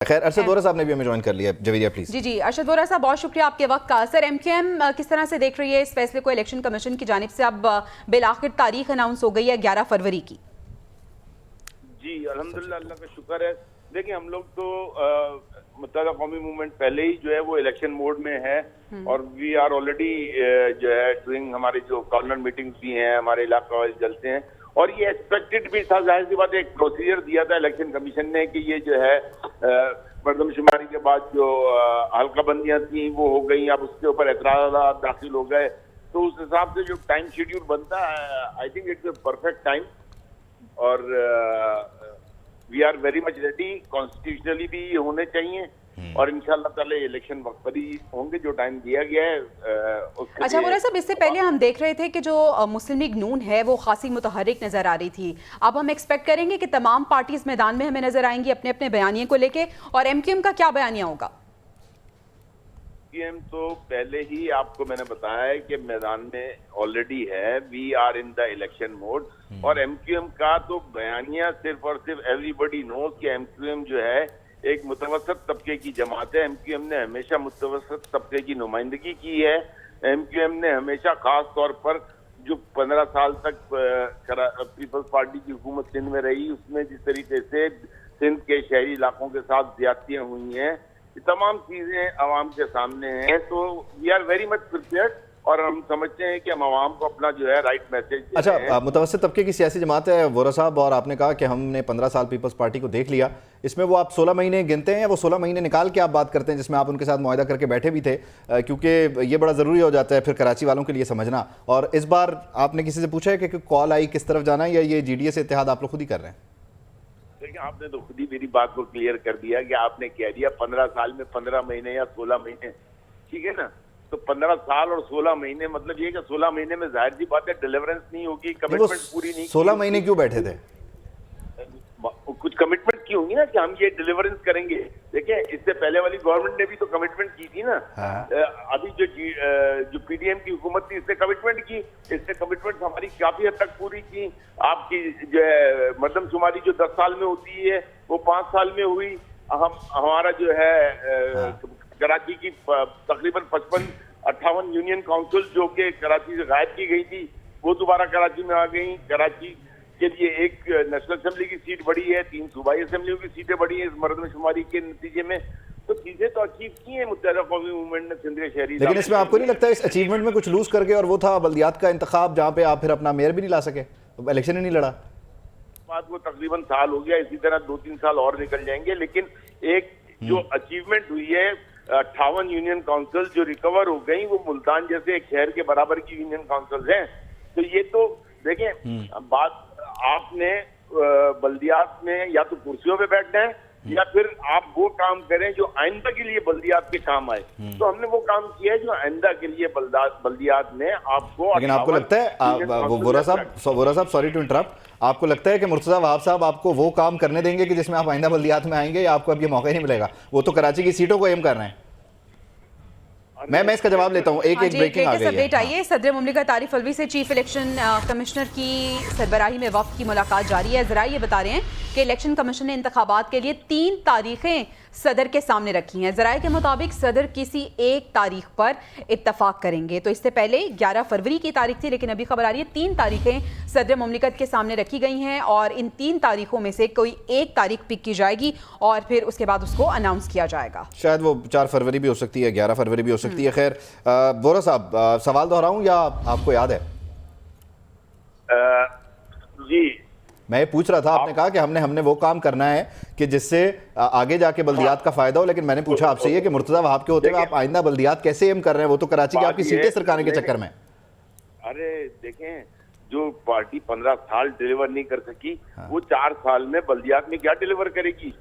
खैर अरशद वोरा साहब ने भी हमें ज्वाइन कर लिया। जवेरिया प्लीज। जी अरशद वोरा साहब, बहुत शुक्रिया आपके वक्त का। सर, एमक्यूएम किस तरह से देख रही है इस फैसले को? इलेक्शन कमीशन की जानिब से अब बिलाखिर तारीख अनाउंस हो गई है 11 फरवरी की। जी अल्हम्दुलिल्लाह, अल्लाह का शुक्र है। देखिए, हम लोग तो मुत्तहदा कौमी मूवमेंट पहले ही जो है वो इलेक्शन मोड में है और वी आर ऑलरेडी जो है डूइंग, हमारी जो कॉर्नर मीटिंग्स भी हैं, हमारे इलाका वाइज चलते हैं और ये एक्सपेक्टेड भी था। जाहिर सी बात है, एक प्रोसीजर दिया था इलेक्शन कमीशन ने कि ये जो है मरदमशुमारी के बाद जो हल्का बंदियां थी वो हो गई, अब उसके ऊपर एतराज़ात दाखिल हो गए, तो उस हिसाब से जो टाइम शेड्यूल बनता है, I think it's a perfect time और we are very much ready. Constitutionally भी ये होने चाहिए और इंशाल्लाह ताला इलेक्शन वक्त पर ही होंगे जो टाइम दिया गया है। अच्छा वोरा साहब, इससे पहले हम देख रहे थे कि जो मुस्लिम लीग नून है वो खासी मुतहर्रिक नजर आ रही थी। अब हम एक्सपेक्ट करेंगे कि तमाम पार्टीज मैदान में हमें नजर आएंगी अपने अपने बयानिए को लेके, और एमक्यूएम का क्या बयानिया होगा? एमक्यूएम तो पहले ही आपको मैंने बताया है कि मैदान में ऑलरेडी है, we are in the election mode. और एमक्यूएम का तो बयानिया सिर्फ और सिर्फ एवरीबडी नोज कि एमक्यूएम जो है एक मुतवसत तबके की जमात है। एमक्यूएम ने हमेशा मुतवसत तबके की नुमाइंदगी की है। एमक्यूएम ने हमेशा खास तौर पर जो 15 साल तक पीपल्स पार्टी की हुकूमत सिंध में रही, उसमें जिस तरीके से सिंध के शहरी इलाकों के साथ ज्यादतियां हुई हैं, ये तमाम चीजें आवाम के सामने हैं। तो we are very much prepared और हम समझते हैं कि हम आवाम को अपना जो है राइट मैसेज। अच्छा, मुतवस्सित तबके की सियासी जमात है वोरा साहब, और आपने कहा कि हमने 15 साल पीपल्स पार्टी को देख लिया, इसमें वो आप 16 महीने गिनते हैं या वो 16 महीने निकाल के आप बात करते हैं जिसमें आप उनके साथ मुआहदा करके बैठे भी थे? क्योंकि ये बड़ा ज़रूरी हो जाता है फिर कराची वालों के लिए समझना। और इस बार आपने किसी से पूछा है कि कॉल आई किस तरफ जाना है, या ये GDA से इत्तेहाद आप लोग खुद ही कर रहे हैं? देखिए, आपने तो खुद ही मेरी बात को क्लियर कर दिया कि आपने कह दिया 15 साल में 15 महीने या 16 महीने, ठीक है ना? तो 15 साल और 16 महीने मतलब ये कि 16 महीने में जाहिर सी बात है डिलीवरेंस नहीं होगी, कमिटमेंट पूरी नहीं। 16 महीने क्यों बैठे थे? कुछ कमिटमेंट की होंगी ना कि हम ये डिलीवरेंस करेंगे। देखिए, इससे पहले वाली गवर्नमेंट ने भी तो कमिटमेंट की थी ना। अभी जो PDM की हुकूमत थी, इससे कमिटमेंट की, इससे कमिटमेंट हमारी काफी हद तक पूरी की। आपकी जो है मरदमशुमारी जो 10 साल में होती है वो 5 साल में हुई। हमारा जो है कराची की तकरीबन 55-58 यूनियन काउंसिल जो कि कराची से गायब की गई थी, वो दोबारा कराची में आ गई। कराची के लिए एक नेशनल असेंबली की सीट बढ़ी है, 3 सूबाई असेंबलियों की सीटें बढ़ी हैं इस मरदमशुमारी के नतीजे में। तो चीजें तो अचीव की हैं मुत्तहदा कौमी मूवमेंट ने सिंध के शहरी। लेकिन इसमें आपको नहीं लगता इस अचीवमेंट में कुछ लूज कर गए? और वो था बल्दियात का इंतखाब, जहाँ पे आप फिर अपना मेयर भी नहीं ला सके, तो इलेक्शन ही नहीं लड़ा। बात को तकरीबन साल हो गया, इसी तरह 2-3 साल और निकल जाएंगे। लेकिन एक जो अचीवमेंट हुई है, 58 यूनियन काउंसिल जो रिकवर हो गई, वो मुल्तान जैसे एक शहर के बराबर की यूनियन काउंसिल हैं। तो ये तो देखें, बात आपने बल्दियात में या तो कुर्सियों पे बैठना है या फिर आप वो काम करें जो आइंदा के लिए बल्दियात के काम आए। तो हमने वो काम किया है जो आइंदा के लिए बल्दियात में आपको। लेकिन आपको लगता है वोरा साहब, सॉरी टू इंटरप्ट, आपको लगता है कि मुर्तज़ा वहाब साहब आपको वो काम करने देंगे कि जिसमें आप आइंदा बल्दियात में आएंगे, या आपको अब ये मौका ही नहीं मिलेगा? वो तो कराची की सीटों को एम कर रहे हैं। मैं इसका जवाब लेता हूँ। एक ब्रेकिंग आ गई है। आइए, सदर मुमलिकत आरिफ अलवी से चीफ इलेक्शन कमिश्नर की सरबराही में वक्त की मुलाकात जारी है। जरा ये बता रहे हैं कि इलेक्शन कमीशन ने इंतखाबात के लिए 3 तारीखें सदर के सामने रखी हैं। जराए के मुताबिक सदर किसी एक तारीख पर इत्तफाक करेंगे। तो इससे पहले 11 फरवरी की तारीख थी, लेकिन अभी खबर आ रही है 3 तारीखें सदर मुमलिकत के सामने रखी गई हैं और इन 3 तारीखों में से कोई एक तारीख पिक की जाएगी और फिर उसके बाद उसको अनाउंस किया जाएगा। शायद वो 4 फरवरी भी हो सकती है, 11 फरवरी भी हो सकती है। खैर वोरा साहब, सवाल दोहराऊं या आपको याद है? जी मैं ये पूछ रहा था, आपने कहा कि हमने वो काम करना है कि जिससे आगे जाके बल्दियात का फायदा हो, लेकिन मैंने पूछा आपसे ये कि मुर्तज़ा वहाब के होते हुए आप आइंदा बल्दियात कैसे एम कर रहे हैं? वो तो कराची की आपकी सीटें सरकाने के चक्कर में। अरे देखें, जो पार्टी 15 साल डिलीवर नहीं कर सकी, वो 4 साल में बल्दियात में क्या डिलीवर करेगी?